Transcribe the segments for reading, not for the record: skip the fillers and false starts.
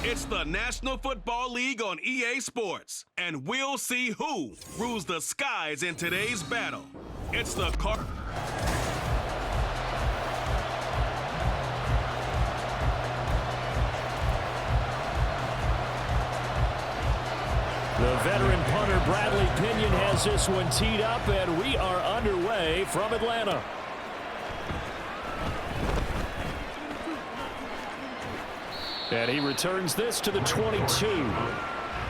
It's the National Football League on EA Sports, and we'll see who rules the skies in today's battle. It's the The veteran punter Bradley Pinion has this one teed up, and we are underway from Atlanta. And he returns this to the 22.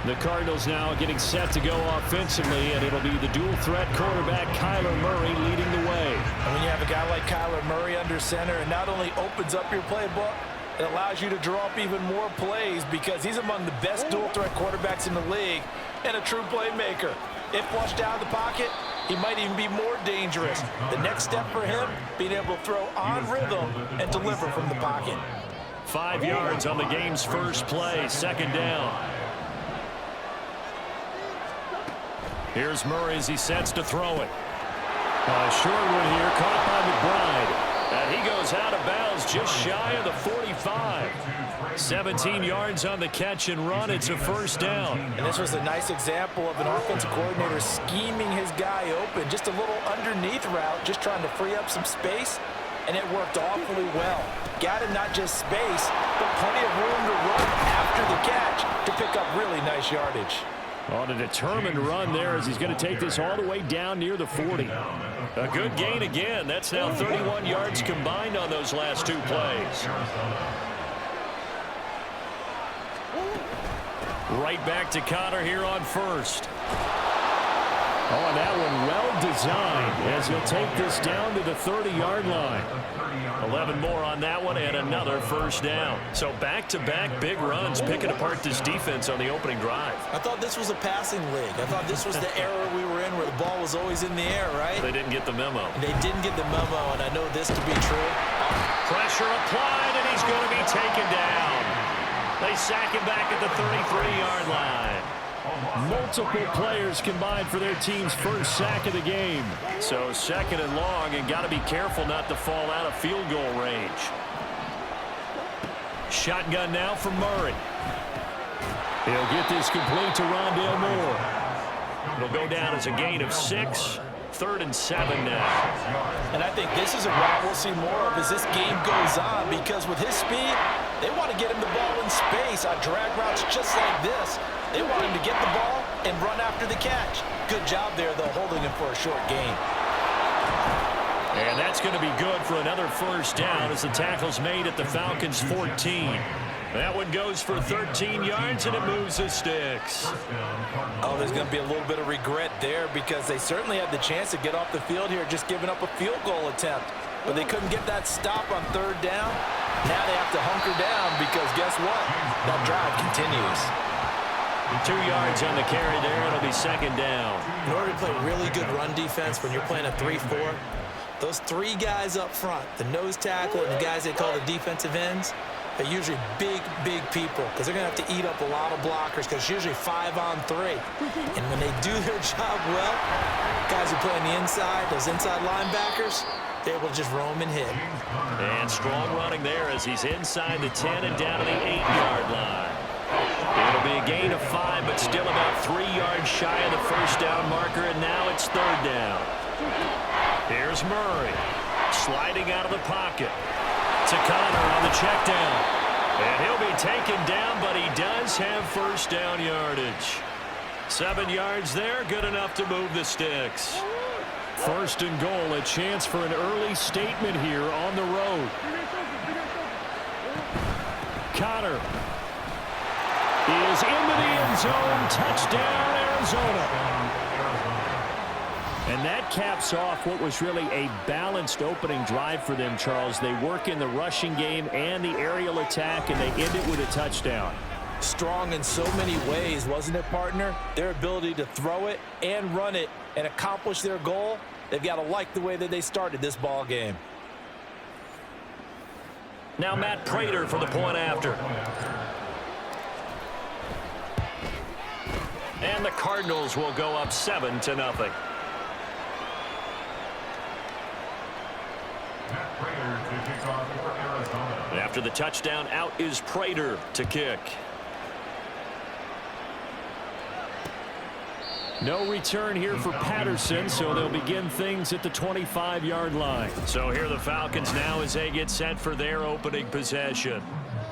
The Cardinals now getting set to go offensively, and it'll be the dual-threat quarterback Kyler Murray leading the way. And when you have a guy like Kyler Murray under center, it not only opens up your playbook, it allows you to draw up even more plays because he's among the best dual-threat quarterbacks in the league and a true playmaker. If flushed out of the pocket, he might even be more dangerous. The next step for him, being able to throw on rhythm and deliver from the pocket. 5 yards on the game's first play, second down. Here's Murray as he sets to throw it. Short one here, caught by McBride. And he goes out of bounds just shy of the 45. 17 yards on the catch and run. It's a first down. And this was a nice example of an offensive coordinator scheming his guy open. Just a little underneath route, just trying to free up some space. And it worked awfully well. Got him not just space, but plenty of room to run after the catch to pick up really nice yardage. On a determined run there as he's going to take this all the way down near the 40. A good gain again. That's now 31 yards combined on those last two plays. Right back to Connor here on first. Oh, and that one well designed as he'll take this down to the 30-yard line. 11 more on that one and another first down. So back-to-back big runs picking apart this defense on the opening drive. I thought this was a passing league. I thought this was the era we were in where the ball was always in the air, right? They didn't get the memo. They didn't get the memo, and I know this to be true. Pressure applied, and he's going to be taken down. They sack him back at the 33-yard line. Multiple players combined for their team's first sack of the game. So second and long, and got to be careful not to fall out of field goal range. Shotgun now for Murray. He'll get this complete to Rondale Moore. It'll go down as a gain of 6. 3rd and 7 now. And I think this is a route we'll see more of as this game goes on, because with his speed, they want to get him the ball in space on drag routes just like this. They want him to get the ball and run after the catch. Good job there, though, holding him for a short gain. And that's going to be good for another first down as the tackle's made at the Falcons' 14. That one goes for 13 yards, and it moves the sticks. Oh, there's going to be a little bit of regret there because they certainly had the chance to get off the field here, just giving up a field goal attempt. But they couldn't get that stop on 3rd down. Now they have to hunker down because guess what? That drive continues. 2 yards on the carry there. It'll be second down. In order to play really good run defense when you're playing a 3-4, those 3 guys up front, the nose tackle and the guys they call the defensive ends, they're usually big, big people because they're going to have to eat up a lot of blockers because it's usually 5-on-3. And when they do their job well, guys who play on the inside, those inside linebackers, they're able to just roam and hit. And strong running there as he's inside the 10 and down to the 8-yard line. It'll be a gain of 5, but still about 3 yards shy of the first down marker, and now it's 3rd down. Here's Murray, sliding out of the pocket to Connor on the check down. And he'll be taken down, but he does have first down yardage. 7 yards there, good enough to move the sticks. 1st and goal, a chance for an early statement here on the road. Connor is into the end zone. Touchdown, Arizona. And that caps off what was really a balanced opening drive for them, Charles. They work in the rushing game and the aerial attack, and they end it with a touchdown. Strong in so many ways, wasn't it, partner? Their ability to throw it and run it and accomplish their goal, they've got to like the way that they started this ball game. Now Matt Prater for the point after. And the Cardinals will go up 7-0. After the touchdown, out is Prater to kick. No return here for Patterson, so they'll begin things at the 25-yard line. So here are the Falcons now as they get set for their opening possession.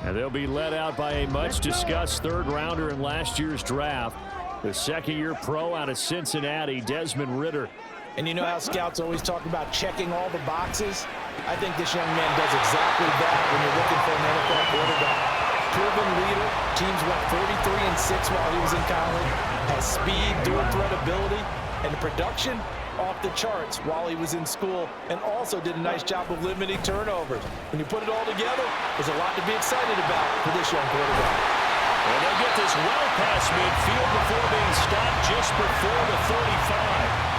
And they'll be led out by a much-discussed third-rounder in last year's draft, the second-year pro out of Cincinnati, Desmond Ridder. And you know how scouts always talk about checking all the boxes? I think this young man does exactly that when you're looking for an NFL quarterback. Proven leader. Teams went 43-6 while he was in college. Has speed, dual threat ability, and the production off the charts while he was in school, and also did a nice job of limiting turnovers. When you put it all together, there's a lot to be excited about for this young quarterback. And they'll get this well past midfield before being stopped just before the 35.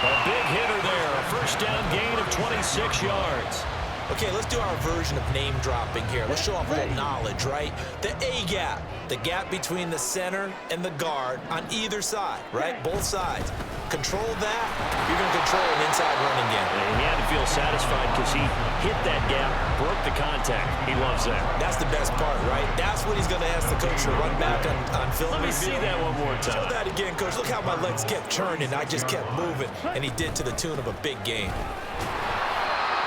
A big hitter there, a first down gain of 26 yards. Okay, let's do our version of name dropping here. Let's show off a little knowledge, right? The A-gap, the gap between the center and the guard on either side, right? Both sides. Control that, you're going to control an inside running game. And he had to feel satisfied because he hit that gap, broke the contact. He loves that. That's the best part, right? That's what he's going to ask the coach to run back on film. Let me see that one more time. Show that again, coach. Look how my legs kept churning. I just kept moving, and he did to the tune of a big game.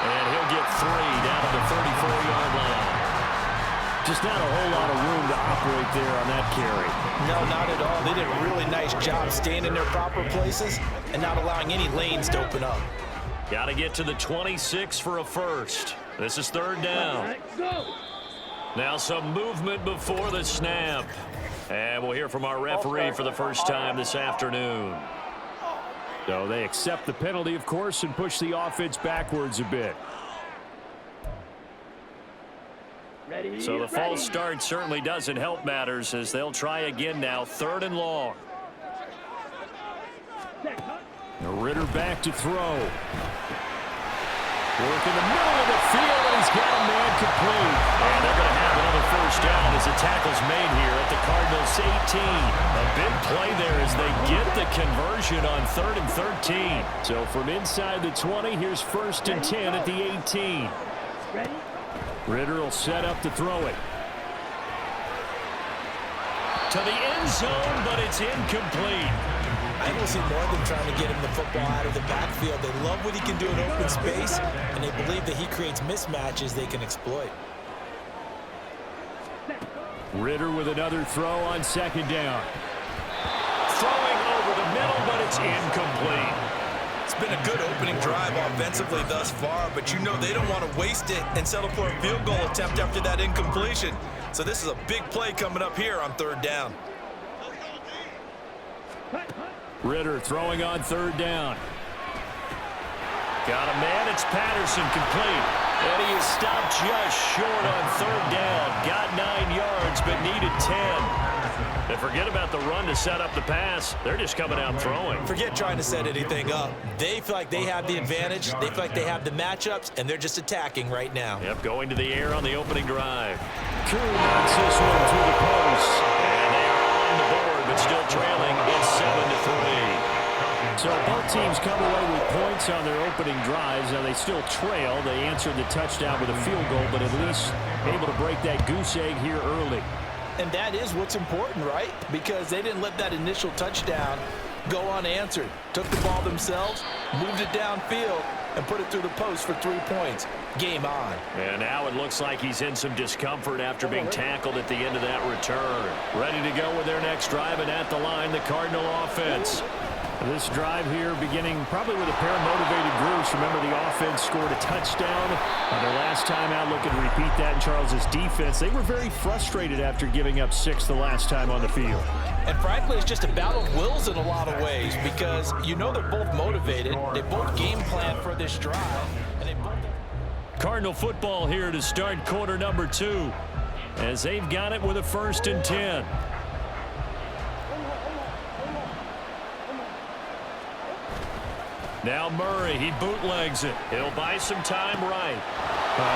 And he'll get 3 down to the 34-yard line. Just not a whole lot of room to operate there on that carry. No, not at all. They did a really nice job staying in their proper places and not allowing any lanes to open up. Got to get to the 26 for a first. This is third down. Now some movement before the snap. And we'll hear from our referee for the first time this afternoon. So they accept the penalty, of course, and push the offense backwards a bit. So the false start certainly doesn't help matters as they'll try again now, 3rd and long. Now Ridder back to throw. Work in the middle of the field, and he's got a man complete. And they're going to have another first down as the tackle's made here at the Cardinals 18. A big play there as they get the conversion on 3rd and 13. So from inside the 20, here's 1st and 10 at the 18. Ridder will set up to throw it. To the end zone, but it's incomplete. I don't see more than trying to get him the football out of the backfield. They love what he can do in open space, and they believe that he creates mismatches they can exploit. Ridder with another throw on 2nd down. Throwing over the middle, but it's incomplete. It's been a good opening drive offensively thus far, but you know they don't want to waste it and settle for a field goal attempt after that incompletion. So this is a big play coming up here on 3rd down. Ridder throwing on 3rd down. Got a man, it's Patterson, complete. And he is stopped just short on 3rd down. Got 9 yards, but needed 10. And forget about the run to set up the pass. They're just coming out throwing. Forget trying to set anything up. They feel like they have the advantage. They feel like they have the matchups, and they're just attacking right now. Yep, going to the air on the opening drive. Koo knocks this one through the post. And they are on the board, but still trailing. It's 7-3. So both teams come away with points on their opening drives. Now they still trail. They answered the touchdown with a field goal, but at least able to break that goose egg here early. And that is what's important, right? Because they didn't let that initial touchdown go unanswered. Took the ball themselves, moved it downfield, and put it through the post for 3 points. Game on. And now it looks like he's in some discomfort after being tackled at the end of that return. Ready to go with their next drive, and at the line, the Cardinal offense. This drive here beginning probably with a pair of motivated groups. Remember, the offense scored a touchdown on their last time out. Looking to repeat that in Charles's defense. They were very frustrated after giving up 6 the last time on the field. And frankly, it's just a battle of wills in a lot of ways because you know they're both motivated. They both game plan for this drive. And they both... Cardinal football here to start quarter number 2 as they've got it with a 1st and 10. Now Murray, he bootlegs it. He'll buy some time right.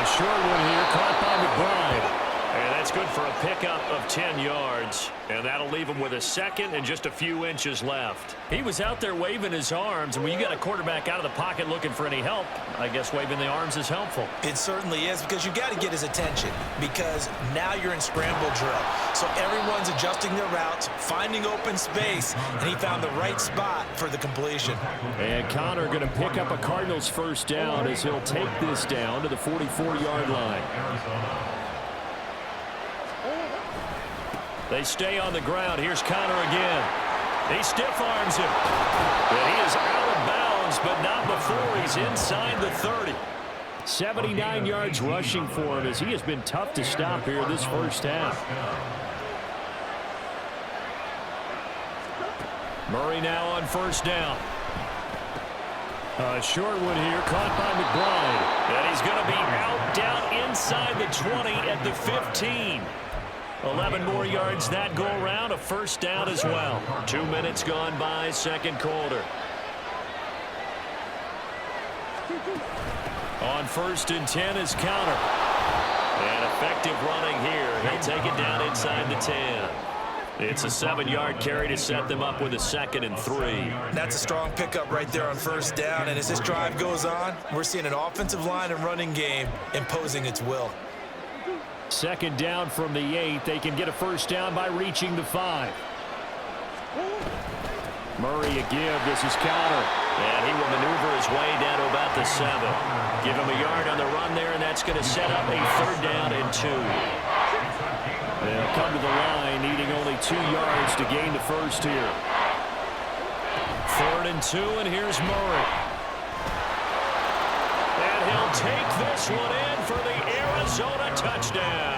Short one here, caught by McBride. And that's good for a pickup of 10 yards. And that'll leave him with a 2nd and just a few inches left. He was out there waving his arms, and when you got a quarterback out of the pocket looking for any help, I guess waving the arms is helpful. It certainly is, because you got to get his attention, because now you're in scramble drill. So everyone's adjusting their routes, finding open space, and he found the right spot for the completion. And Connor going to pick up a Cardinals 1st down as he'll take this down to the 44-yard line. They stay on the ground. Here's Connor again. He stiff arms him. And he is out of bounds, but not before he's inside the 30. 79 yards rushing for him as he has been tough to stop here this 1st half. Murray now on 1st down. A short one here, caught by McBride. And he's going to be out down inside the 20 at the 15. 11 more yards that go around, a 1st down as well. 2 minutes gone by, 2nd quarter. On 1st and 10 is Counter. And effective running here. He'll take it down inside the 10. It's a 7-yard carry to set them up with a 2nd and 3. That's a strong pickup right there on 1st down. And as this drive goes on, we're seeing an offensive line and running game imposing its will. 2nd down from the 8. They can get a 1st down by reaching the 5. Murray a give. This is Counter. And he will maneuver his way down to about the 7. Give him a yard on the run there, and that's going to set up a 3rd down and 2. They'll come to the line, needing only 2 yards to gain the 1st here. 3rd and 2, and here's Murray. And he'll take this one in for the Arizona touchdown.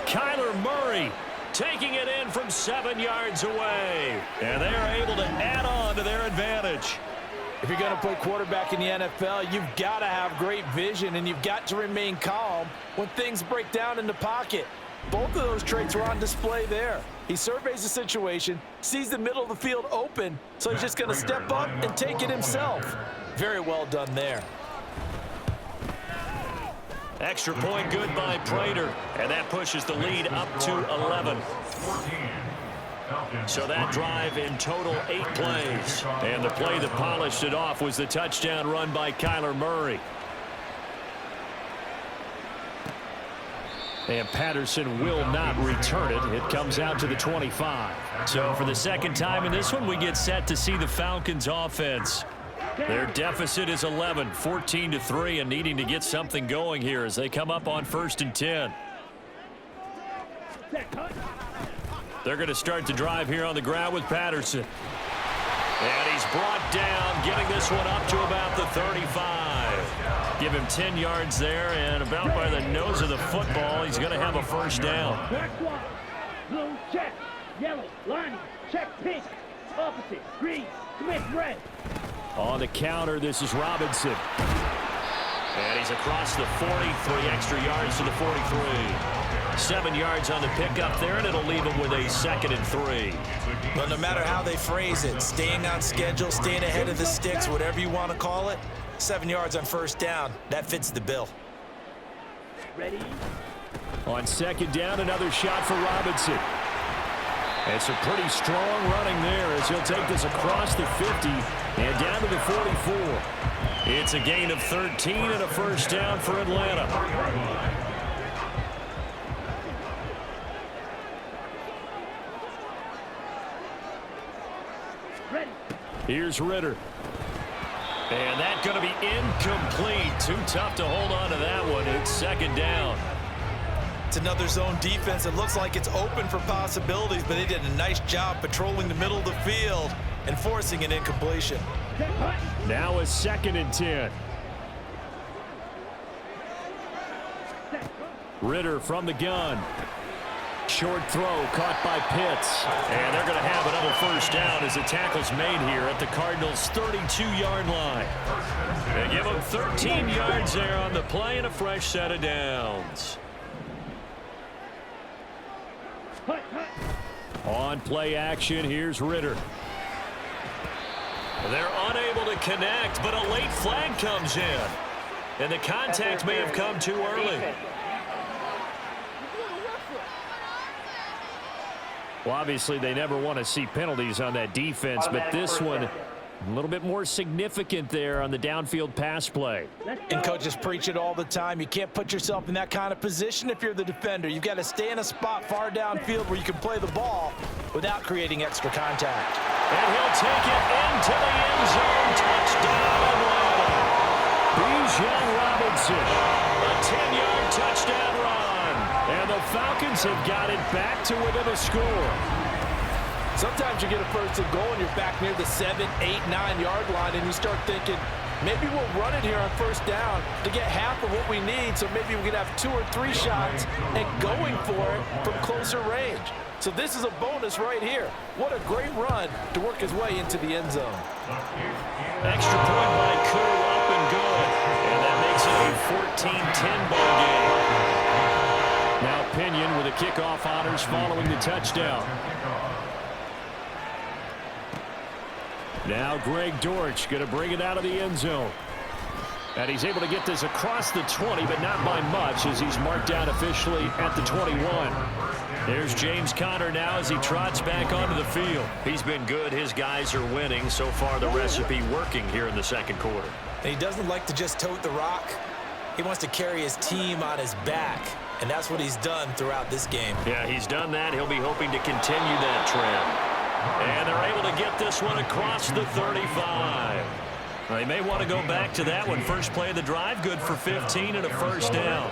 Kyler Murray taking it in from 7 yards away. And they're able to add on to their advantage. If you're going to play quarterback in the NFL, you've got to have great vision, and you've got to remain calm when things break down in the pocket. Both of those traits were on display there. He surveys the situation, sees the middle of the field open, so he's just going to step up and take it himself. Very well done there. Extra point good by Prater, and that pushes the lead up to 11. So that drive in total 8 plays. And the play that polished it off was the touchdown run by Kyler Murray. And Patterson will not return it. It comes out to the 25. So for the 2nd time in this one, we get set to see the Falcons offense. Their deficit is 11, 14-3, and needing to get something going here as they come up on 1st and 10. They're going to start the drive here on the ground with Patterson. And he's brought down, getting this one up to about the 35. Give him 10 yards there, and about by the nose of the football, he's going to have a 1st down. Black one, blue check, yellow, line, check, pink, opposite, green, commit red. On the counter, this is Robinson. And he's across the 40, 3 extra yards to the 43. 7 yards on the pickup there, and it'll leave him with a 2nd and 3. But no matter how they phrase it, staying on schedule, staying ahead of the sticks, whatever you want to call it, 7 yards on 1st down, that fits the bill. Ready? On 2nd down, another shot for Robinson. It's a pretty strong running there as he'll take this across the 50 and down to the 44. It's a gain of 13 and a 1st down for Atlanta. Ready. Here's Ritter. And that's going to be incomplete. Too tough to hold on to that one. It's 2nd down. It's another zone defense. It looks like it's open for possibilities, but they did a nice job patrolling the middle of the field and forcing an incompletion. Now a 2nd and 10. Ritter from the gun. Short throw caught by Pitts. And they're going to have another first down as the tackle's made here at the Cardinals' 32-yard line. They give them 13 yards there on the play and a fresh set of downs. On play action, here's Ritter. They're unable to connect, but a late flag comes in. And the contact may have come too early. Well, obviously, they never want to see penalties on that defense, but this one, a little bit more significant there on the downfield pass play. And coaches preach it all the time. You can't put yourself in that kind of position if you're the defender. You've got to stay in a spot far downfield where you can play the ball without creating extra contact. And he'll take it into the end zone. Touchdown. Bijan Robinson. A 10-yard touchdown run. And the Falcons have got it back to within a score. Sometimes you get a first and goal and you're back near the 7, 8, 9-yard line and you start thinking, maybe we'll run it here on first down to get half of what we need, so maybe we can have 2 or 3 shots and going for it from closer range. So this is a bonus right here. What a great run to work his way into the end zone. Extra point by Koo, up and good. And that makes it a 14-10 ball game. Now Pinion with the kickoff honors following the touchdown. Now Greg Dortch going to bring it out of the end zone. And he's able to get this across the 20, but not by much as he's marked down officially at the 21. There's James Conner now as he trots back onto the field. He's been good. His guys are winning. So far, the recipe working here in the second quarter. And he doesn't like to just tote the rock. He wants to carry his team on his back. And that's what he's done throughout this game. Yeah, he's done that. He'll be hoping to continue that trend. And they're able to get this one across the 35. They may want to go back to that one. First play of the drive, good for 15 and a first down.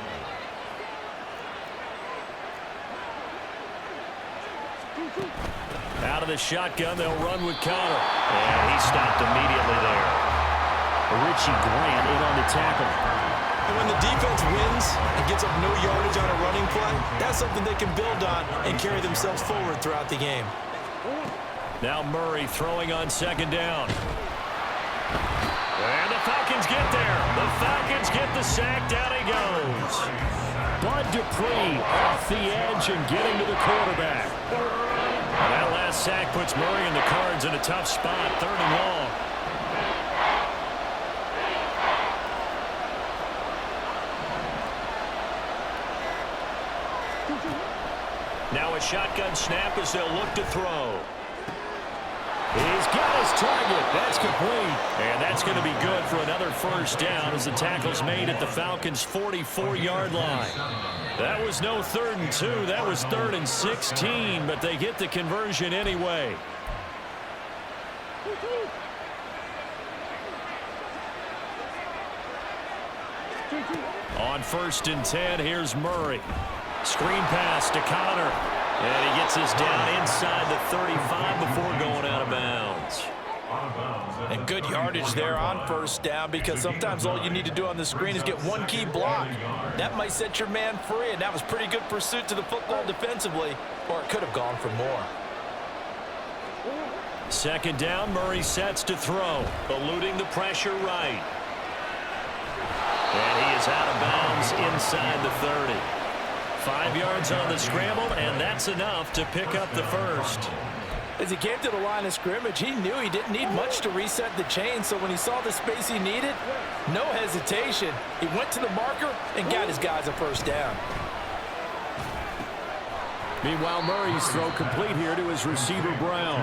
Out of the shotgun, they'll run with Conner. And he stopped immediately there. Richie Grant in on the tackle. And when the defense wins and gets up no yardage on a running play, that's something they can build on and carry themselves forward throughout the game. Now Murray throwing on second down. And the Falcons get there. The Falcons get the sack. Down he goes. Bud Dupree off the edge and getting to the quarterback. And that last sack puts Murray and the Cards in a tough spot. 3rd and long. Now a shotgun snap as they'll look to throw. He's got his target. That's complete. And that's going to be good for another first down as the tackle's made at the Falcons' 44-yard line. That was no 3rd and 2. That was 3rd and 16, but they get the conversion anyway. On 1st and 10, here's Murray. Screen pass to Conner. And he gets this down inside the 35 before going out of bounds. And good yardage there on first down, because sometimes all you need to do on the screen is get one key block. That might set your man free, and that was pretty good pursuit to the football defensively, or it could have gone for more. 2nd down, Murray sets to throw, eluding the pressure right. And he is out of bounds inside the 30. 5 yards on the scramble, and that's enough to pick up the first. As he came to the line of scrimmage, he knew he didn't need much to reset the chain, so when he saw the space he needed, no hesitation. He went to the marker and got his guys a first down. Meanwhile, Murray's throw complete here to his receiver, Brown.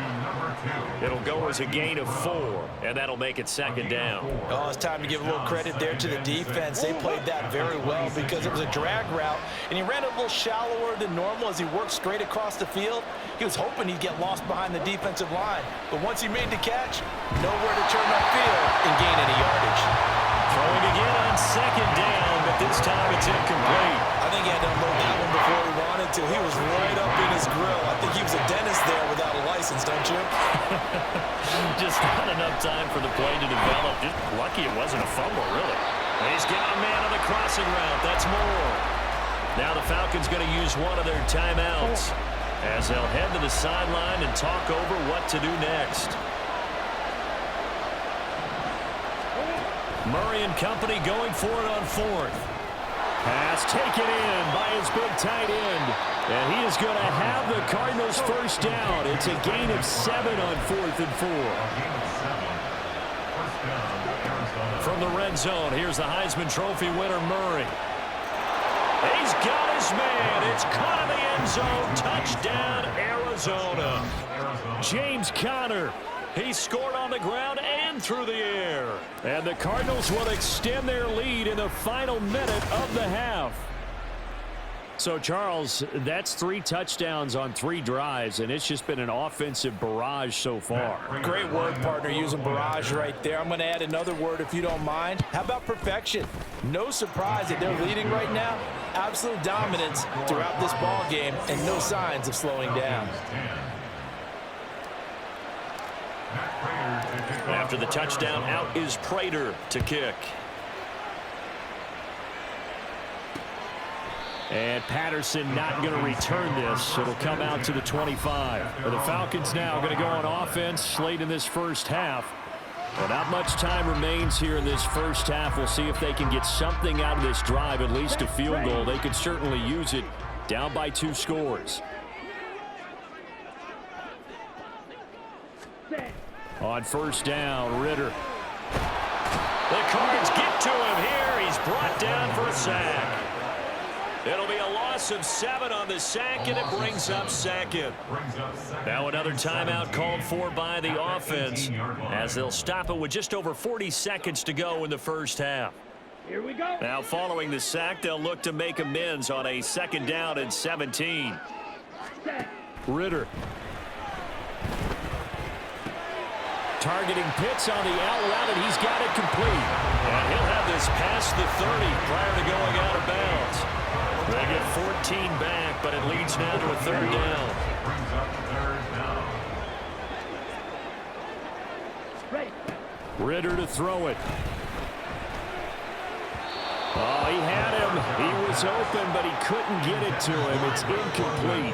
It'll go as a gain of 4, and that'll make it 2nd down. Oh, it's time to give a little credit there to the defense. They played that very well because it was a drag route, and he ran a little shallower than normal as he worked straight across the field. He was hoping he'd get lost behind the defensive line, but once he made the catch, nowhere to turn upfield and gain any yardage. Throwing again on 2nd down, but this time it's incomplete. I think he had to unload that one before he wanted to. He was right up in his grill. I think he was a dentist there without a license. license, don't you? Just not enough time for the play to develop. Just lucky it wasn't a fumble, really. He's got a man on the crossing route. That's more. Now the Falcons going to use one of their timeouts as they'll head to the sideline and talk over what to do next. Murray and company going for it on fourth. Pass taken in by his big tight end. And he is going to have the Cardinals first down. It's a gain of 7 on 4th and 4. From the red zone, here's the Heisman Trophy winner, Murray. He's got his man. It's caught in the end zone. Touchdown, Arizona. James Conner. He scored on the ground and through the air. And the Cardinals will extend their lead in the final minute of the half. So, Charles, that's 3 touchdowns on 3 drives, and it's just been an offensive barrage so far. Great word, partner, using barrage right there. I'm going to add another word if you don't mind. How about perfection? No surprise that they're leading right now. Absolute dominance throughout this ball game and no signs of slowing down. After the touchdown, out is Prater to kick. And Patterson not going to return this. It'll come out to the 25. The Falcons now going to go on offense late in this first half. Well, not much time remains here in this first half. We'll see if they can get something out of this drive, at least a field goal. They could certainly use it down by 2 scores. On first down, Ritter. The Cards get to him here. He's brought down for a sack. It'll be a loss of 7 on the sack, and it brings up second. Now another timeout called for by the offense as they'll stop it with just over 40 seconds to go in the first half. Here we go. Now following the sack, they'll look to make amends on a 2nd down and 17. Ritter. Targeting Pitts on the out route, and he's got it complete. And he'll have this past the 30 prior to going out of bounds. They get 14 back, but it leads now to a 3rd down. Ritter to throw it. Oh, he had him. He was open, but he couldn't get it to him. It's incomplete.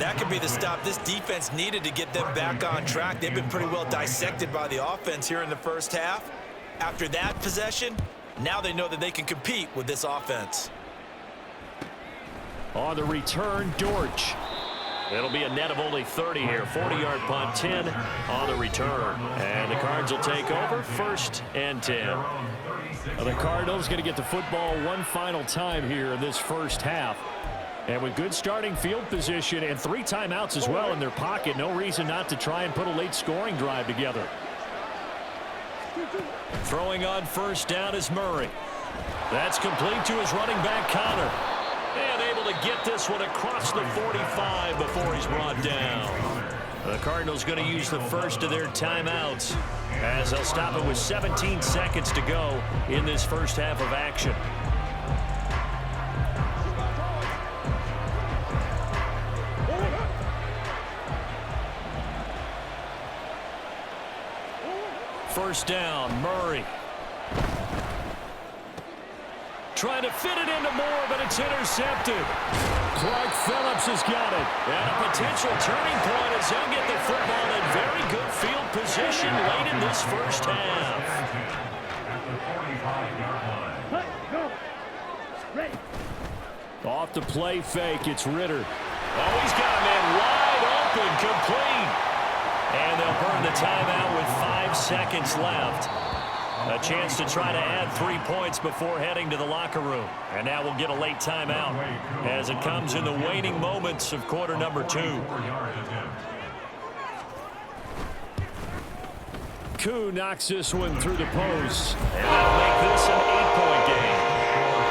That could be the stop this defense needed to get them back on track. They've been pretty well dissected by the offense here in the first half. After that possession, now they know that they can compete with this offense. On the return, Dortch. It'll be a net of only 30 here. 40-yard punt, 10 on the return. And the Cards will take over, 1st and 10. The Cardinals going to get the football one final time here in this first half. And with good starting field position and 3 timeouts as well in their pocket, no reason not to try and put a late scoring drive together. Throwing on first down is Murray. That's complete to his running back, Conner. And able to get this one across the 45 before he's brought down. The Cardinals going to use the first of their timeouts as they'll stop it with 17 seconds to go in this first half of action. First down, Murray. Trying to fit it into Moore, but it's intercepted. Clark Phillips has got it. And a potential turning point as they'll get the football in very good field position late in this first half. Off the play fake, it's Ritter. Oh, he's got a man wide open, complete. And they'll burn the timeout with 5 seconds left. A chance to try to add 3 points before heading to the locker room. And now we'll get a late timeout as it comes in the waning moments of quarter number 2. Koo knocks this one through the post. And that'll make this an 8-point game.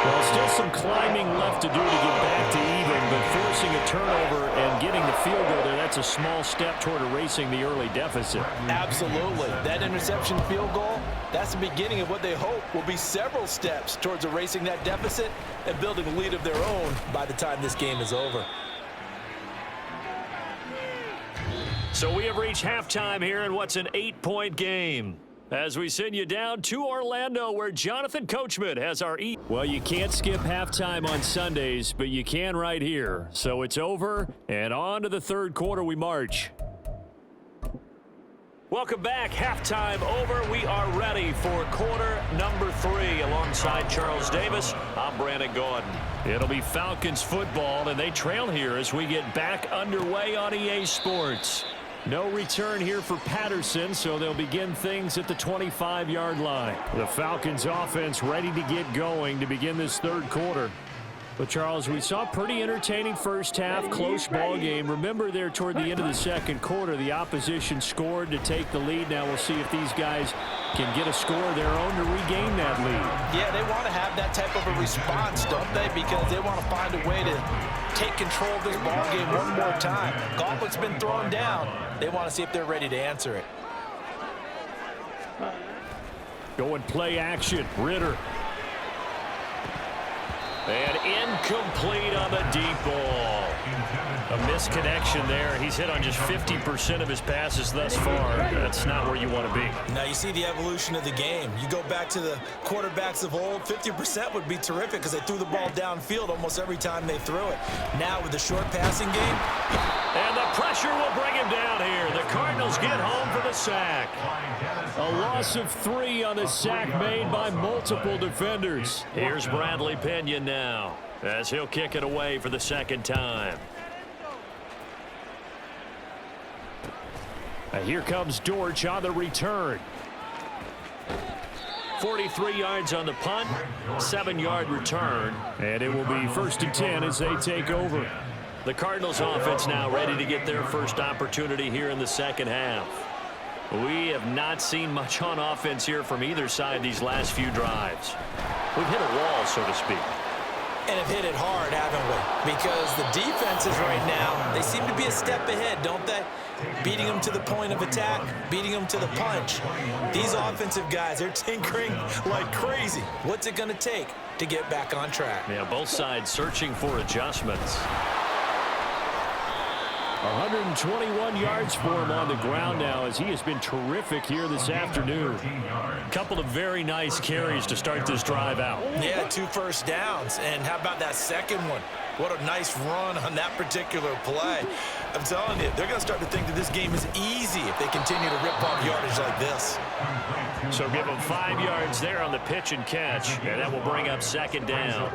Well, still some climbing left to do to get back to even, but forcing a turnover and getting the field goal there, that's a small step toward erasing the early deficit. Absolutely. That interception field goal, that's the beginning of what they hope will be several steps towards erasing that deficit and building a lead of their own by the time this game is over. So we have reached halftime here in what's an 8-point game. As we send you down to Orlando, where Jonathan Coachman has our Well, you can't skip halftime on Sundays, but you can right here. So it's over, and on to the third quarter we march. Welcome back. Halftime over. We are ready for quarter number 3. Alongside Charles Davis, I'm Brandon Gordon. It'll be Falcons football, and they trail here as we get back underway on EA Sports. No return here for Patterson, so they'll begin things at the 25-yard line. The Falcons offense ready to get going to begin this third quarter. But, Charles, we saw a pretty entertaining first half, close ball game. Remember there toward the end of the second quarter, the opposition scored to take the lead. Now we'll see if these guys can get a score of their own to regain that lead. Yeah, they want to have that type of a response, don't they? Because they want to find a way to take control of this ball game one more time. Gauntlet's been thrown down. They want to see if they're ready to answer it. Going play action. Ritter. And incomplete on the deep ball. A misconnection there. He's hit on just 50% of his passes thus far. That's not where you want to be. Now you see the evolution of the game. You go back to the quarterbacks of old, 50% would be terrific because they threw the ball downfield almost every time they threw it. Now with the short passing game. And the pressure will bring him down here. The Cardinals get home for the sack. A loss of 3 on the sack made by multiple defenders. Here's Bradley Pinion now as he'll kick it away for the second time. Here comes Dortch on the return. 43 yards on the punt, 7-yard return, and it will be 1st and 10 as they take over. The Cardinals offense now ready to get their first opportunity here in the second half. We have not seen much on offense here from either side these last few drives. We've hit a wall, so to speak. And have hit it hard, haven't we? Because the defenses right now, they seem to be a step ahead, don't they? Beating them to the point of attack, beating them to the punch. These offensive guys, they're tinkering like crazy. What's it going to take to get back on track? Yeah, both sides searching for adjustments. 121 yards for him on the ground now as he has been terrific here this afternoon. A couple of very nice carries to start this drive out. Yeah, 2 first downs. And how about that second one? What a nice run on that particular play. I'm telling you, they're going to start to think that this game is easy if they continue to rip off yardage like this. So give them 5 yards there on the pitch and catch, and that will bring up second down.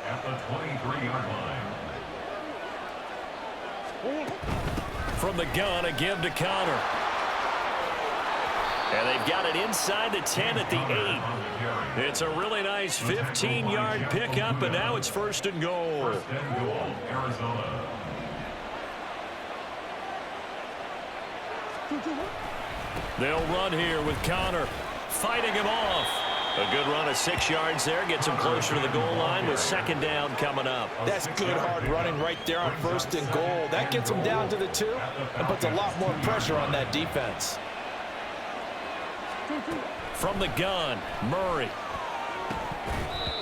At the 23-yard line. From the gun, a give to Connor. And they've got it inside the 10 at the 8. It's a really nice 15-yard pickup, and now it's 1st and goal. Arizona. They'll run here with Connor fighting him off. A good run of 6 yards there. Gets him closer to the goal line with second down coming up. That's good hard running right there on 1st and goal. That gets them down to the 2 and puts a lot more pressure on that defense. From the gun, Murray.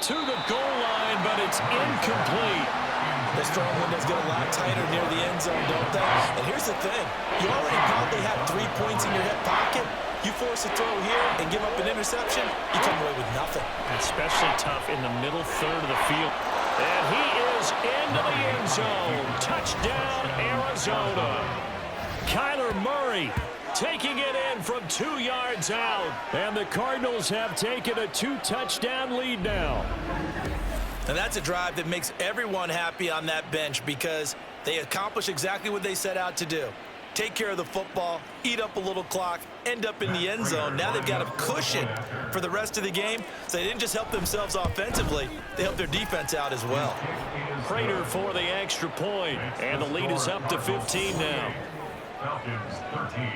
To the goal line, but it's incomplete. The strong window's get a lot tighter near the end zone, don't they? And here's the thing. You already probably have 3 points in your hip pocket. You force a throw here and give up an interception, you come away with nothing. Especially tough in the middle third of the field. And he is into the end zone. Touchdown, Arizona. Kyler Murray taking it in from 2 yards out. And the Cardinals have taken a 2-touchdown lead now. And that's a drive that makes everyone happy on that bench because they accomplish exactly what they set out to do. Take care of the football, eat up a little clock, end up in the end zone. Now they've got a cushion for the rest of the game. So they didn't just help themselves offensively, they helped their defense out as well. Prater for the extra point, and the lead is up to 15 now. Falcons 13.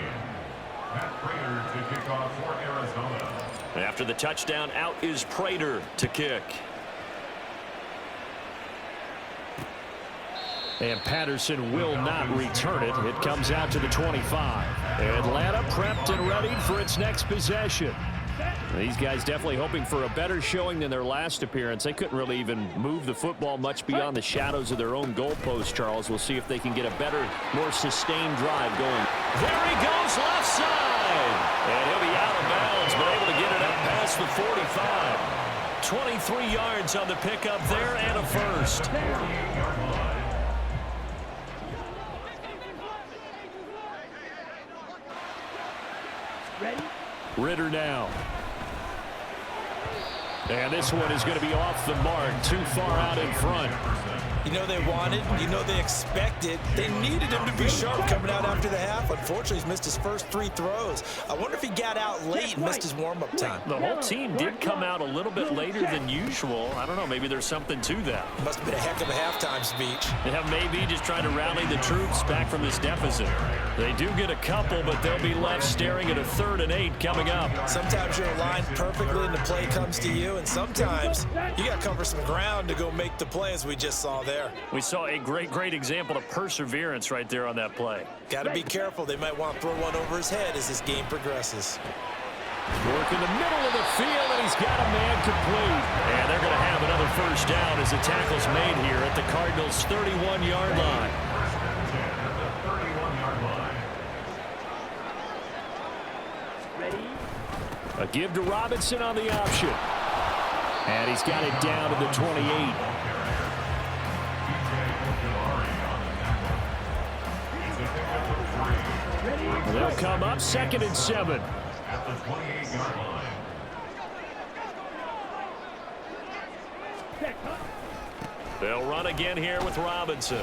Matt Prater to kick off for Arizona. After the touchdown, out is Prater to kick. And Patterson will not return it. It comes out to the 25. Atlanta prepped and ready for its next possession. These guys definitely hoping for a better showing than their last appearance. They couldn't really even move the football much beyond the shadows of their own goalpost, Charles. We'll see if they can get a better, more sustained drive going. There he goes, left side. And he'll be out of bounds, but able to get it up past the 45. 23 yards on the pickup there and a first. Ready? Ritter now. And this one is going to be off the mark, too far out in front. You know they wanted, you know they expected. They needed him to be sharp coming out after the half. Unfortunately, he's missed his first 3 throws. I wonder if he got out late and missed his warm-up time. The whole team did come out a little bit later than usual. I don't know, maybe there's something to that. Must have been a heck of a halftime speech. Yeah, maybe just trying to rally the troops back from this deficit. They do get a couple, but they'll be left staring at a 3rd and 8 coming up. Sometimes you're aligned perfectly and the play comes to you, and sometimes you got to cover some ground to go make the play, as we just saw there. We saw a great example of perseverance right there on that play. Got to be careful. They might want to throw one over his head as this game progresses. Work in the middle of the field, and he's got a man complete. And they're going to have another first down as the tackle's made here at the Cardinals' 31-yard line. Ready? A give to Robinson on the option. And he's got it down to the 28. They'll come up 2nd and 7. At the 28-yard line. They'll run again here with Robinson.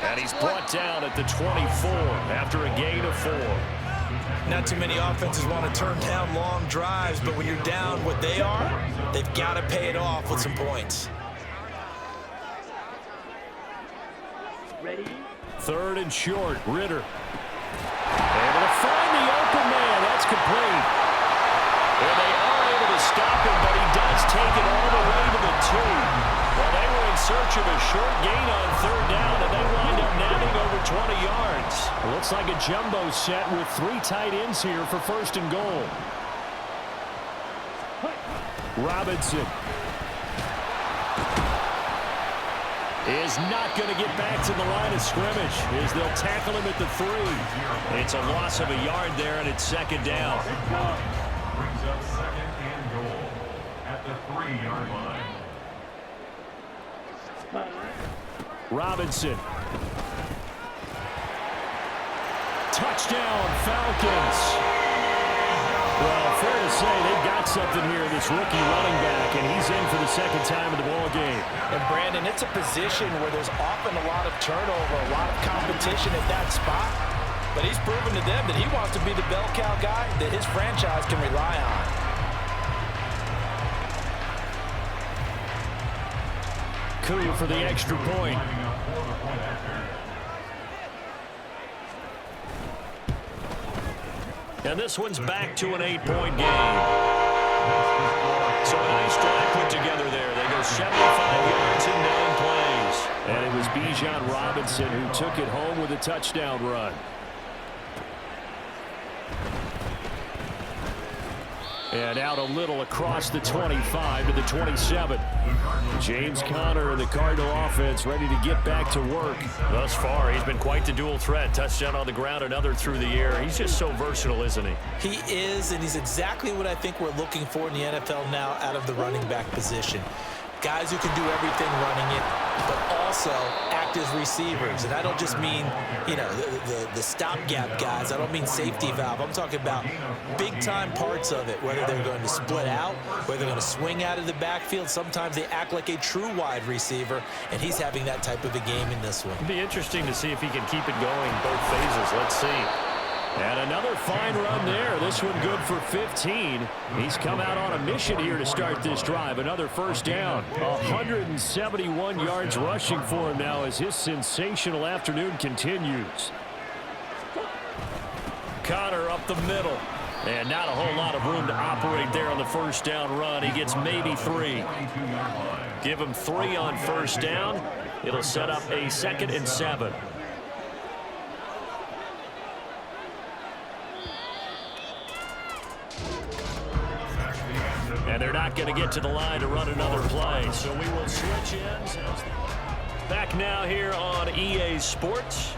And he's brought down at the 24 after a gain of 4. Not too many offenses want to turn down long drives, but when you're down what they are, they've got to pay it off with some points. Ready? 3rd and short, Ritter. Able to find the open man. That's complete. And they are able to stop him, but he does take it all the way to the 2. Well, they were in search of a short gain on 3rd down, and they wind up nabbing over 20 yards. It looks like a jumbo set with 3 tight ends here for 1st and goal. Robinson is not going to get back to the line of scrimmage as they'll tackle him at the 3. It's a loss of a yard there, and it's 2nd down. Brings up 2nd and goal at the 3-yard line. Robinson. Touchdown, Falcons. Well, fair to say they've got something here, this rookie running back, and he's in for the 2nd time in the ball game. And Brandon, it's a position where there's often a lot of turnover, a lot of competition at that spot. But he's proven to them that he wants to be the bell cow guy that his franchise can rely on. Coup for the extra point. And this one's back to an 8-point game. So a nice drive put together there. They go 75 yards in 9 plays. And it was Bijan Robinson who took it home with a touchdown run. And out a little across the 25 to the 27. James Conner and the Cardinal offense ready to get back to work. Thus far, he's been quite the dual threat. Touchdown on the ground, another through the air. He's just so versatile, isn't he? He is, and he's exactly what I think we're looking for in the NFL now out of the running back position. Guys who can do everything running it, but also act as receivers. And I don't just mean, you know, the stopgap guys. I don't mean safety valve. I'm talking about big-time parts of it, whether they're going to split out, whether they're going to swing out of the backfield. Sometimes they act like a true wide receiver, and he's having that type of a game in this one. It'll be interesting to see if he can keep it going both phases. Let's see. And another fine run there. This one good for 15. He's come out on a mission here to start this drive. Another first down. 171 yards rushing for him now as his sensational afternoon continues. Conner up the middle. And not a whole lot of room to operate there on the first down run. He gets maybe 3. Give him 3 on first down. It'll set up a 2nd and 7. And they're not going to get to the line to run another play. So we will switch ends. Back now here on EA Sports.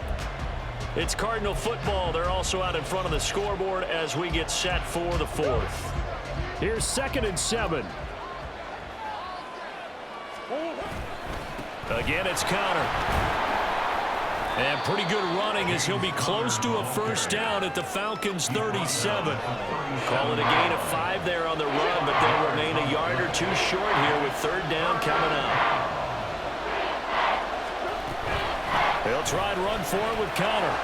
It's Cardinal football. They're also out in front of the scoreboard as we get set for the fourth. Here's 2nd and 7. Again, it's Connor. And pretty good running as he'll be close to a first down at the Falcons' 37. Call it a gain of 5 there on the run, but they'll remain a yard or two short here with 3rd down coming up. They'll try and run for it with Connor.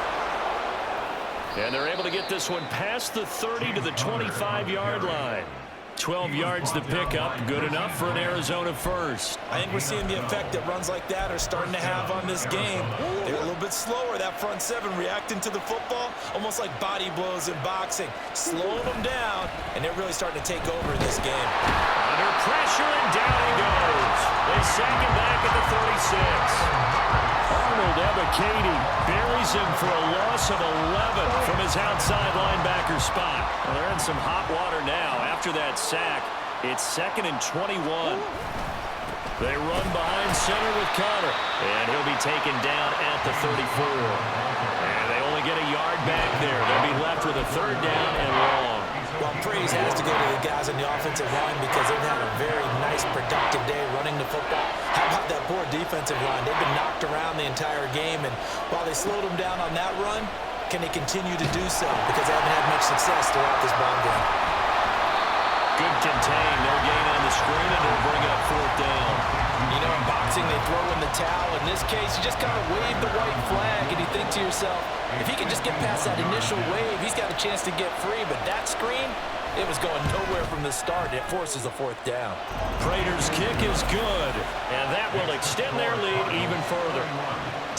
And they're able to get this one past the 30 to the 25-yard line. 12 yards to pick up. Good enough for an Arizona first. I think we're seeing the effect that runs like that are starting to have on this game. They're a little bit slower, that front 7 reacting to the football, almost like body blows in boxing. Slowing them down, and they're really starting to take over in this game. Under pressure, and down he goes. They sack him back at the 36. Arnold Ebiketie buries him for a loss of 11 from his outside linebacker spot. Well, they're in some hot water now. After that sack, it's 2nd and 21. They run behind center with Connor, and he'll be taken down at the 34. And they only get a yard back there. They'll be left with a 3rd down and long. Well, praise has to go to the guys on the offensive line because they've had a very nice, productive day running the football. How about that poor defensive line? They've been knocked around the entire game, and while they slowed them down on that run, can they continue to do so? Because they haven't had much success throughout this ball game. Good contain. No gain on the screen, and it'll bring up 4th down. You know, in boxing, they throw in the towel. In this case, you just kind of wave the white flag, and you think to yourself, if he can just get past that initial wave, he's got a chance to get free. But that screen, it was going nowhere from the start. It forces a 4th down. Prater's kick is good, and that will extend their lead even further.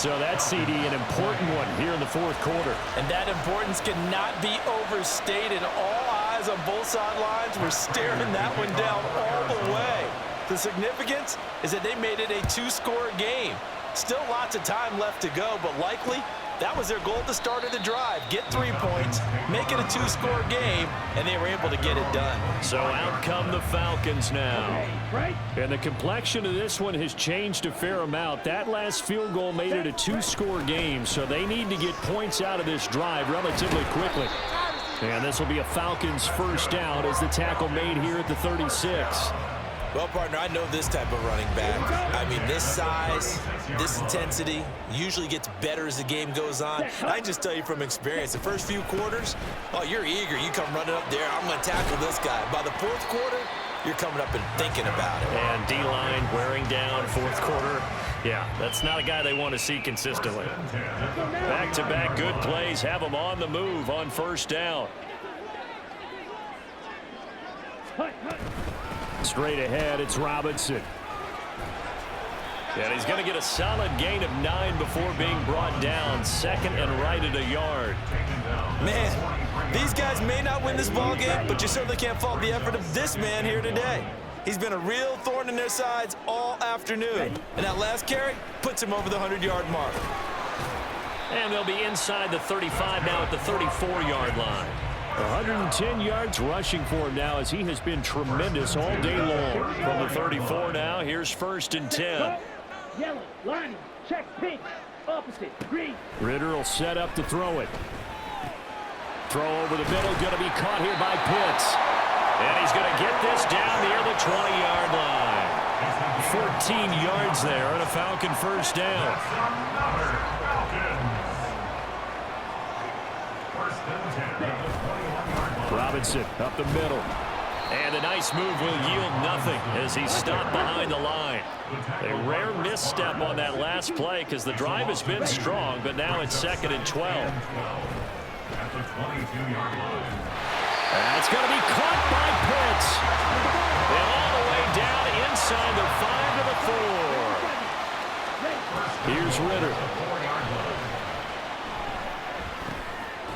So that CD, an important one here in the 4th quarter. And that importance cannot be overstated. All eyes on both sidelines were staring that one down all the way. The significance is that they made it a 2-score game. Still lots of time left to go, but likely that was their goal at the start of the drive. Get 3 points, make it a 2-score game, and they were able to get it done. So out come the Falcons now. And the complexion of this one has changed a fair amount. That last field goal made it a 2-score game, so they need to get points out of this drive relatively quickly. And this will be a Falcons first down as the tackle made here at the 36. Well, partner, I know this type of running back. I mean, this size, this intensity usually gets better as the game goes on. I can just tell you from experience, the first few quarters, oh, you're eager. You come running up there, I'm going to tackle this guy. By the 4th quarter, you're coming up and thinking about it. And D-line wearing down 4th quarter. Yeah, that's not a guy they want to see consistently. Back-to-back good plays have them on the move on first down. Straight ahead, it's Robinson. And he's going to get a solid gain of 9 before being brought down. 2nd and right at a yard. Man, these guys may not win this ball game, but you certainly can't fault the effort of this man here today. He's been a real thorn in their sides all afternoon. And that last carry puts him over the 100-yard mark. And they'll be inside the 35 now at the 34-yard line. 110 yards rushing for him now as he has been tremendous all day long. From the 34 now, here's 1st and 10. Yellow, line, check, pink, opposite, green. Ritter will set up to throw it. Throw over the middle, going to be caught here by Pitts. And he's going to get this down near the 20-yard line. 14 yards there and a Falcon first down. Robinson up the middle. And a nice move will yield nothing as he's stopped behind the line. A rare misstep on that last play because the drive has been strong, but now it's 2nd and 12. And it's going to be caught by Pitts. And all the way down inside the 5 to the 4. Here's Ritter.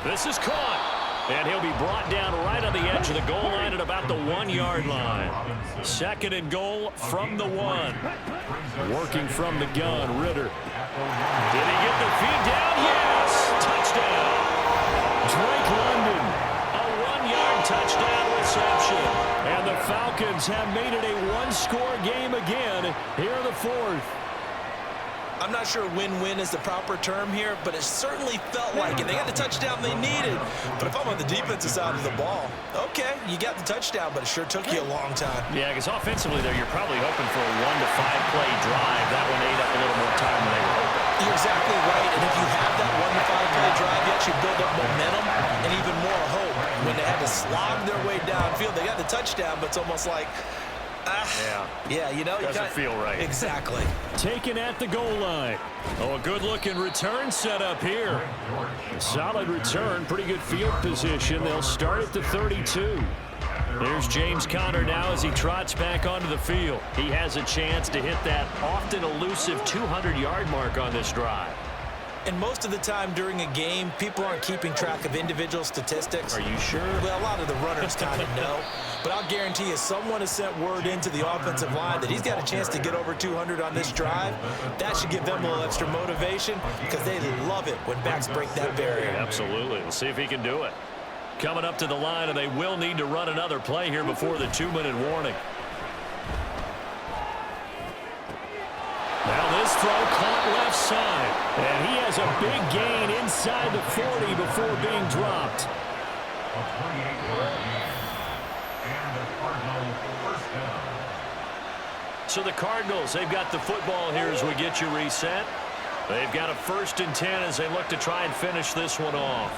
This is caught. And he'll be brought down right on the edge of the goal line at about the 1-yard line. 2nd and goal from the 1. Working from the gun, Ritter. Did he get the feed down? Yes! Touchdown! Drake London. A 1-yard touchdown reception. And the Falcons Falcons have made it a one-score game again here in the fourth. I'm not sure win-win is the proper term here, but it certainly felt like it. They got the touchdown they needed. But if I'm on the defensive side of the ball, okay, you got the touchdown, but it sure took you a long time. Yeah, because offensively there, you're probably hoping for a 1 to 5 play drive. That one ate up a little more time than they were hoping. You're exactly right, and if you have that 1 to 5 play drive, you actually build up momentum and even more hope. When they had to slog their way downfield, they got the touchdown, but it's almost like, yeah, you know, doesn't feel right. Exactly. Taken at the goal line. Oh, a good-looking return set up here. Solid return, pretty good field position. They'll start at the 32. There's James Conner now as he trots back onto the field. He has a chance to hit that often elusive 200-yard mark on this drive. And most of the time during a game, people aren't keeping track of individual statistics. Are you sure? Well, a lot of the runners kind of know. But I'll guarantee you, someone has sent word into the offensive line that he's got a chance to get over 200 on this drive. That should give them a little extra motivation because they love it when backs break that barrier. Absolutely. We'll see if he can do it. Coming up to the line, and they will need to run another play here before the 2-minute warning. Now this throw caught left side. And he has a big gain inside the 40 before being dropped. A 28-yard gain. And the Cardinals first down. So the Cardinals, they've got the football here as we get you reset. They've got a 1st and 10 as they look to try and finish this one off.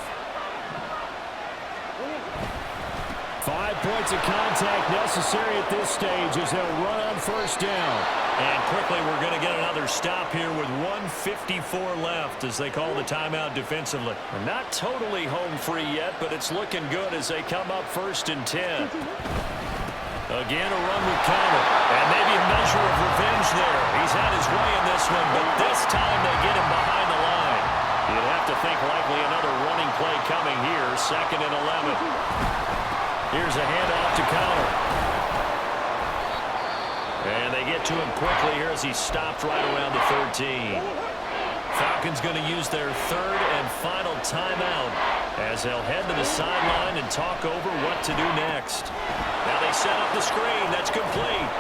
5 points of contact necessary at this stage as they'll run on 1st down. And quickly we're going to get another stop here with 1:54 left as they call the timeout defensively. We're not totally home free yet, but it's looking good as they come up 1st and 10. Again, a run with Conner. And maybe a measure of revenge there. He's had his way in this one, but this time they get him behind the line. You'd have to think likely another running play coming here, 2nd and 11. Here's a handoff to Conner. And they get to him quickly here as he stopped right around the 13. Falcons going to use their 3rd and final timeout as they'll head to the sideline and talk over what to do next. Now they set up the screen. That's complete.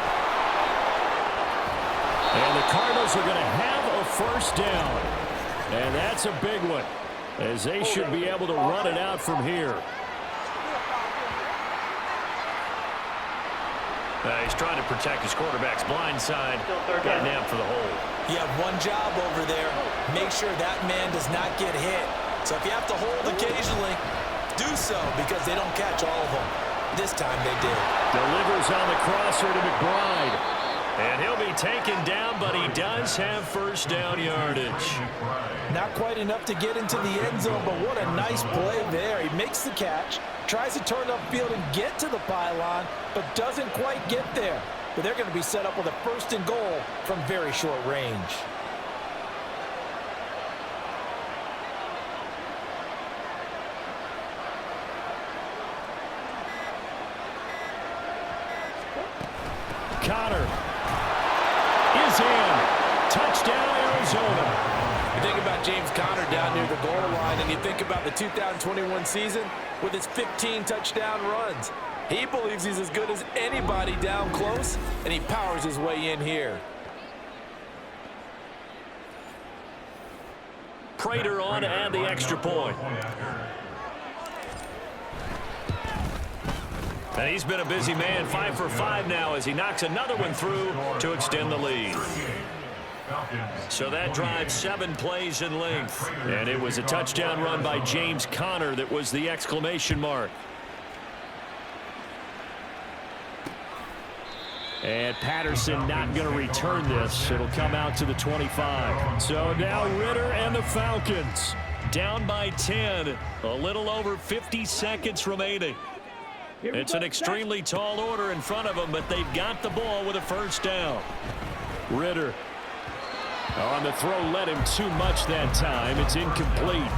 And the Cardinals are going to have a 1st down. And that's a big one as they should be able to run it out from here. He's trying to protect his quarterback's blind side. Got down for the hold. You have one job over there. Make sure that man does not get hit. So if you have to hold occasionally, do so because they don't catch all of them. This time they did. Delivers on the crosser to McBride. And he'll be taken down, but he does have 1st down yardage. Not quite enough to get into the end zone, but what a nice play there. He makes the catch, tries to turn upfield and get to the pylon, but doesn't quite get there. But they're going to be set up with a 1st and goal from very short range. Conner is in. Touchdown, Arizona. You think about James Conner down near the goal line, and you think about the 2021 season with his 15 touchdown runs. He believes he's as good as anybody down close, and he powers his way in here. Prater on to add the extra point. And he's been a busy man, 5 for 5 now as he knocks another one through to extend the lead. So that drive 7 plays in length. And it was a touchdown run by James Conner that was the exclamation mark. And Patterson not going to return this. It'll come out to the 25. So now Ritter and the Falcons down by 10. A little over 50 seconds remaining. It's an extremely tall order in front of them, but they've got the ball with a 1st down. Ritter on the throw, led him too much that time. It's incomplete.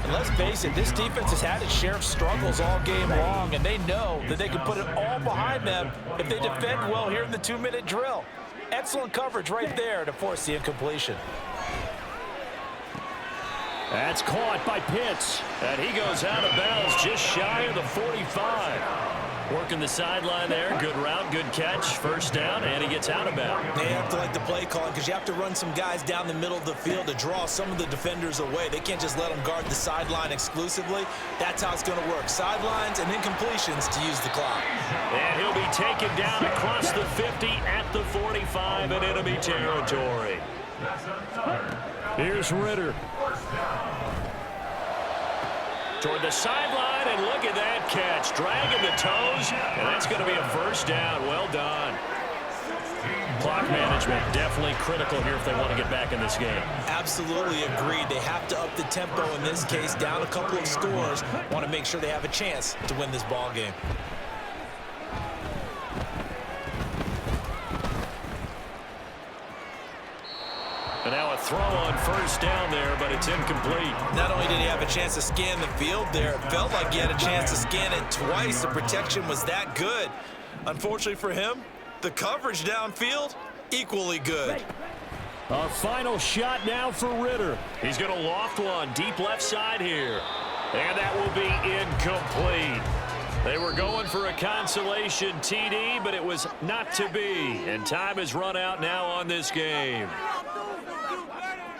And let's face it, this defense has had its share of struggles all game long, and they know that they can put it all behind them if they defend well here in the 2-minute drill. Excellent coverage right there to force the incompletion. That's caught by Pitts, and he goes out of bounds just shy of the 45. Working the sideline there. Good route, good catch. First down, and he gets out of bounds. They have to like the play calling because you have to run some guys down the middle of the field to draw some of the defenders away. They can't just let them guard the sideline exclusively. That's how it's going to work. Sidelines and incompletions to use the clock. And he'll be taken down across the 50 at the 45 in enemy territory. Here's Ritter. Toward the sideline, and look at that catch. Dragging the toes, and that's going to be a first down. Well done. Clock management definitely critical here if they want to get back in this game. Absolutely agreed. They have to up the tempo in this case, down a couple of scores. Want to make sure they have a chance to win this ball game. And now a throw on first down there, but it's incomplete. Not only did he have a chance to scan the field there, it felt like he had a chance to scan it twice. The protection was that good. Unfortunately for him, the coverage downfield, equally good. A final shot now for Ritter. He's going to loft one deep left side here. And that will be incomplete. They were going for a consolation TD, but it was not to be. And time has run out now on this game.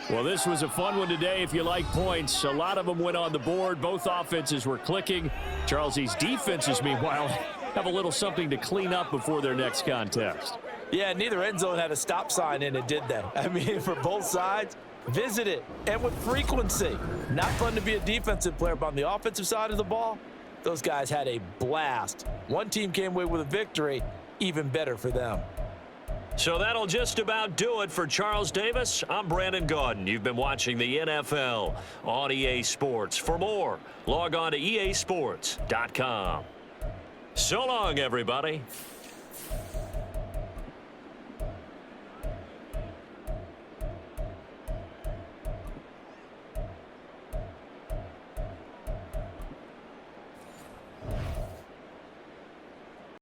Well, this was a fun one today if you like points. A lot of them went on the board. Both offenses were clicking. Charles, these defenses, meanwhile, have a little something to clean up before their next contest. Yeah, neither end zone had a stop sign in it, did they? I mean, for both sides, visit it, and with frequency. Not fun to be a defensive player, but on the offensive side of the ball, those guys had a blast. One team came away with a victory, even better for them. So that'll just about do it for Charles Davis. I'm Brandon Gaudin. You've been watching the NFL on EA Sports. For more, log on to easports.com. So long, everybody.